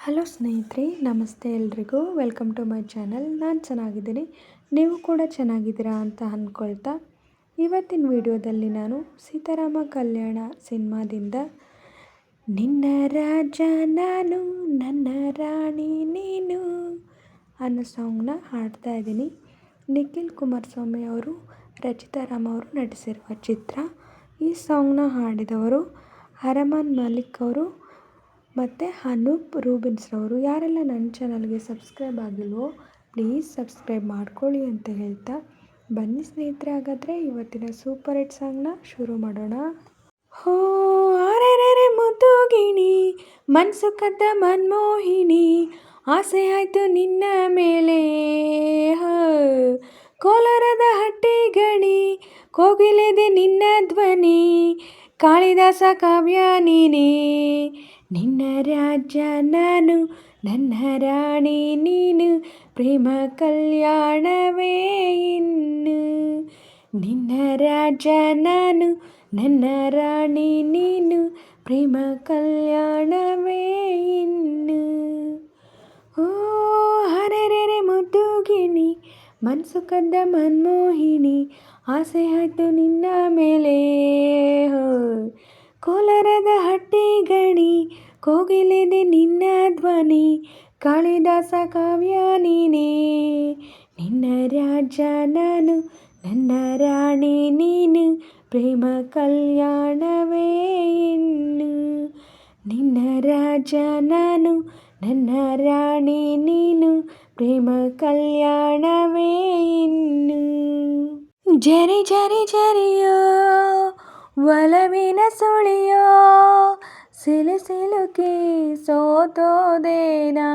Hello ಸ್ನೇಹಿತರೆ, ನಮಸ್ತೆ ಎಲ್ರಿಗೂ. Welcome to my channel. ನಾನು ಚೆನ್ನಾಗಿದ್ದೀನಿ, ನೀವು ಕೂಡ ಚೆನ್ನಾಗಿದ್ದೀರಾ ಅಂತ ಅಂದ್ಕೊಳ್ತಾ ಇವತ್ತಿನ ವಿಡಿಯೋದಲ್ಲಿ ನಾನು ಸೀತಾರಾಮ ಕಲ್ಯಾಣ ಸಿನಿಮಾದಿಂದ ನಿನ್ನ ರಾಜ ನಾನು ನನ್ನ ರಾಣಿ ನೀನು ಅನ್ನೋ ಸಾಂಗ್ನ ಹಾಡ್ತಾ ಇದ್ದೀನಿ. ನಿಖಿಲ್ ಕುಮಾರಸ್ವಾಮಿ ಅವರು, ರಚಿತಾ ರಾಮ್ ಅವರು ನಟಿಸಿರುವ ಚಿತ್ರ. ಈ ಸಾಂಗ್ನ ಹಾಡಿದವರು ಅರಮಾನ್ ಮಲಿಕ್ ಅವರು ಮತ್ತು ಅನೂಪ್ ರೂಬಿನ್ಸ್ರವರು. ಯಾರೆಲ್ಲ ನನ್ನ ಚಾನಲ್ಗೆ ಸಬ್ಸ್ಕ್ರೈಬ್ ಆಗಿಲ್ವೋ ಪ್ಲೀಸ್ ಸಬ್ಸ್ಕ್ರೈಬ್ ಮಾಡ್ಕೊಳ್ಳಿ ಅಂತ ಹೇಳ್ತಾ ಬನ್ನಿ ಸ್ನೇಹಿತರೆ, ಹಾಗಾದರೆ ಇವತ್ತಿನ ಸೂಪರ್ ಹಿಟ್ ಸಾಂಗ್ನ ಶುರು ಮಾಡೋಣ. ಹೋ ಅರೆರೆ ಮುದ್ದು ಗಿಣಿ, ಮನ್ಸು ಕದ್ದ ಮನ್ಮೋಹಿನಿ, ಆಸೆ ಆಯ್ತು ನಿನ್ನ ಮೇಲೆ. ಕೋಲಾರದ ಹಟ್ಟಿ ಗಣಿ, ಕೋಗಿಲೆದೆ ನಿನ್ನ ಧ್ವನಿ, ಕಾಳಿದಾಸ ಕಾವ್ಯ ನೀನೇ. ನಿನ್ನ ರಾಜ ನಾನು ನನ್ನ ರಾಣಿ ನೀನು, ಪ್ರೇಮ ಕಲ್ಯಾಣವೇ ಇನ್ನು. ನಿನ್ನ ರಾಜ ನಾನು ನನ್ನ ರಾಣಿ ನೀನು, ಪ್ರೇಮ ಕಲ್ಯಾಣವೇ ಇನ್ನು. ಓ ಹರೆರೆ ಮುದ್ದು ಗಿಣಿ, ಮನ್ಸು ಕದ್ದ ಮನ್ಮೋಹಿನಿ, ಆಸೆ ಆಯ್ತು ನಿನ್ನ ಮೇಲೆ. ಕೋಲಾರದ ಹಟ್ಟಿ ಗಣಿ, ಕೋಗಿಲೆದೆ ನಿನ್ನ ಧ್ವನಿ, ಕಾಳಿದಾಸ ಕಾವ್ಯ ನೀನೇ. ನಿನ್ನ ರಾಜ ನಾನು ನನ್ನ ರಾಣಿ ನೀನು, ಪ್ರೇಮ ಕಲ್ಯಾಣವೇ ಇನ್ನು. ನಿನ್ನ ರಾಜ ನಾನು ನನ್ನ ರಾಣಿ ನೀನು, ಪ್ರೇಮ ಕಲ್ಯಾಣವೇ ಇನ್ನು. ಜರಿ ಜರಿ ಜರಿಯೋ ಒಲವಿನ ಸುಳಿಯೋ, ಸಿಲು ಸಿಲುಕಿ ಸೋತೋದೇನಾ.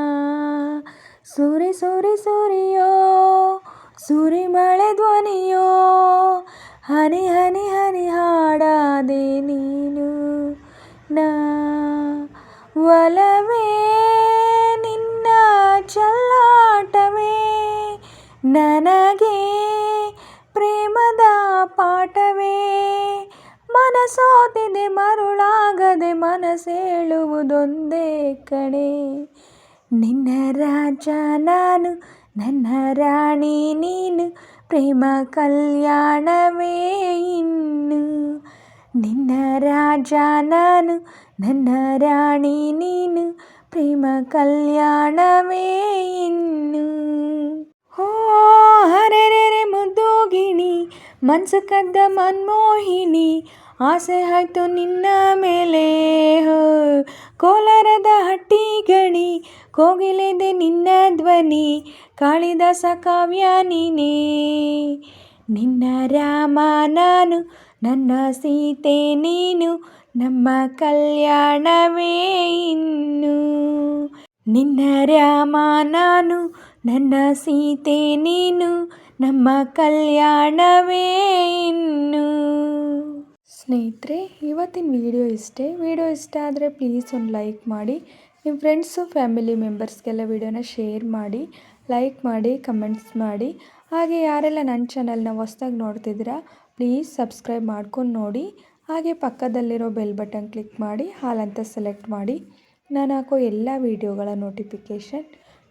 ಸುರಿ ಸುರಿ ಸುರಿಯೋ ಸುರಿ ಮಳೆ ಧ್ವನಿಯೋ, ಹನಿ ಹನಿ ಹನಿ ಹಾಡಾದೆ ನೀನು. ನಾ ಒಲವೇ ನಿನ್ನ ಚಲ್ಲಾಟವೇ, ನನಗೆ ಪ್ರೇಮದ ಪಾಠವೇ. ಮನಸೋತಿದೆ ಮರುಳಾಗದೆ ಮನಸೇಳುವುದೊಂದೇ ಕಣೆ. ನಿನ್ನ ರಾಜ ನಾನು ನನ್ನ ರಾಣಿ ನೀನು, ಪ್ರೇಮ ಕಲ್ಯಾಣವೇ ಇನ್ನು. ನಿನ್ನ ರಾಜ ನಾನು ನನ್ನ ರಾಣಿ ನೀನು, ಪ್ರೇಮ ಕಲ್ಯಾಣವೇ ಇನ್ನು. ಹೋ ಹರೆರೆ ಮುದ್ದು ಗಿಣಿ, ಮನ್ಸು ಕದ್ದ ಮನ್ಮೋಹಿನಿ, ಆಸೆ ಆಯ್ತು ನಿನ್ನ ಮೇಲೆ. ಕೋಲಾರದ ಹಟ್ಟಿ ಗಣಿ, ಕೋಗಿಲೆದೆ ನಿನ್ನ ಧ್ವನಿ, ಕಾಳಿದಾಸ ಕಾವ್ಯ ನೀನೇ. ನಿನ್ನ ರಾಮ ನಾನು ನನ್ನ ಸೀತೆ ನೀನು, ನಮ್ಮ ಕಲ್ಯಾಣವೇ ಇನ್ನು. ನಿನ್ನ ರಾಮ ನಾನು ನನ್ನ ಸೀತೆ ನೀನು, ನಮ್ಮ ಕಲ್ಯಾಣವೇ ಇನ್ನು. ಸ್ನೇಹಿತರೆ, ಇವತ್ತಿನ ವಿಡಿಯೋ ಇಷ್ಟೇ. ವಿಡಿಯೋ ಇಷ್ಟ ಆದರೆ ಪ್ಲೀಸ್ ಒಂದು ಲೈಕ್ ಮಾಡಿ, ನಿಮ್ಮ ಫ್ರೆಂಡ್ಸು ಫ್ಯಾಮಿಲಿ ಮೆಂಬರ್ಸ್ಗೆಲ್ಲ ವಿಡಿಯೋನ ಶೇರ್ ಮಾಡಿ, ಲೈಕ್ ಮಾಡಿ, ಕಮೆಂಟ್ಸ್ ಮಾಡಿ. ಹಾಗೆ ಯಾರೆಲ್ಲ ನನ್ನ ಚಾನಲ್ನ ಹೊಸ್ದಾಗಿ ನೋಡ್ತಿದ್ದೀರಾ ಪ್ಲೀಸ್ ಸಬ್ಸ್ಕ್ರೈಬ್ ಮಾಡ್ಕೊಂಡು ನೋಡಿ. ಹಾಗೆ ಪಕ್ಕದಲ್ಲಿರೋ ಬೆಲ್ ಬಟನ್ ಕ್ಲಿಕ್ ಮಾಡಿ ಹಾಲ್ ಅಂತ ಸೆಲೆಕ್ಟ್ ಮಾಡಿ. ನಾನು ಹಾಕೋ ಎಲ್ಲ ವೀಡಿಯೋಗಳ ನೋಟಿಫಿಕೇಷನ್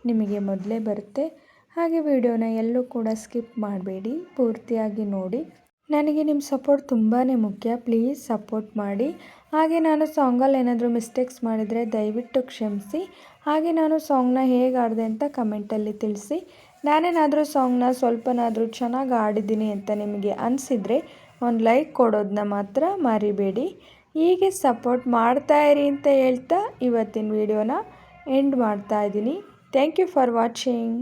ನಿಮಗೆ ಮೊದಲೇ ಬರುತ್ತೆ. ಹಾಗೆ ವಿಡಿಯೋನ ಎಲ್ಲೂ ಕೂಡ ಸ್ಕಿಪ್ ಮಾಡಬೇಡಿ, ಪೂರ್ತಿಯಾಗಿ ನೋಡಿ. ನನಗೆ ನಿಮ್ಮ ಸಪೋರ್ಟ್ ತುಂಬಾ ಮುಖ್ಯ, ಪ್ಲೀಸ್ ಸಪೋರ್ಟ್ ಮಾಡಿ. ಹಾಗೆ ನಾನು ಸಾಂಗಲ್ಲಿ ಏನಾದರೂ ಮಿಸ್ಟೇಕ್ಸ್ ಮಾಡಿದರೆ ದಯವಿಟ್ಟು ಕ್ಷಮಿಸಿ. ಹಾಗೆ ನಾನು ಸಾಂಗ್ನ ಹೇಗೆ ಆಡಿದೆ ಅಂತ ಕಮೆಂಟಲ್ಲಿ ತಿಳಿಸಿ. ನಾನೇನಾದರೂ ಸಾಂಗ್ನ ಸ್ವಲ್ಪನಾದರೂ ಚೆನ್ನಾಗಿ ಆಡಿದ್ದೀನಿ ಅಂತ ನಿಮಗೆ ಅನಿಸಿದರೆ ಒಂದು ಲೈಕ್ ಕೊಡೋದನ್ನ ಮಾತ್ರ ಮರಿಬೇಡಿ. ಹೀಗೆ ಸಪೋರ್ಟ್ ಮಾಡ್ತಾಯಿರಿ ಅಂತ ಹೇಳ್ತಾ ಇವತ್ತಿನ ವಿಡಿಯೋನ ಎಂಡ್ ಮಾಡ್ತಾಯಿದ್ದೀನಿ. Thank you for watching.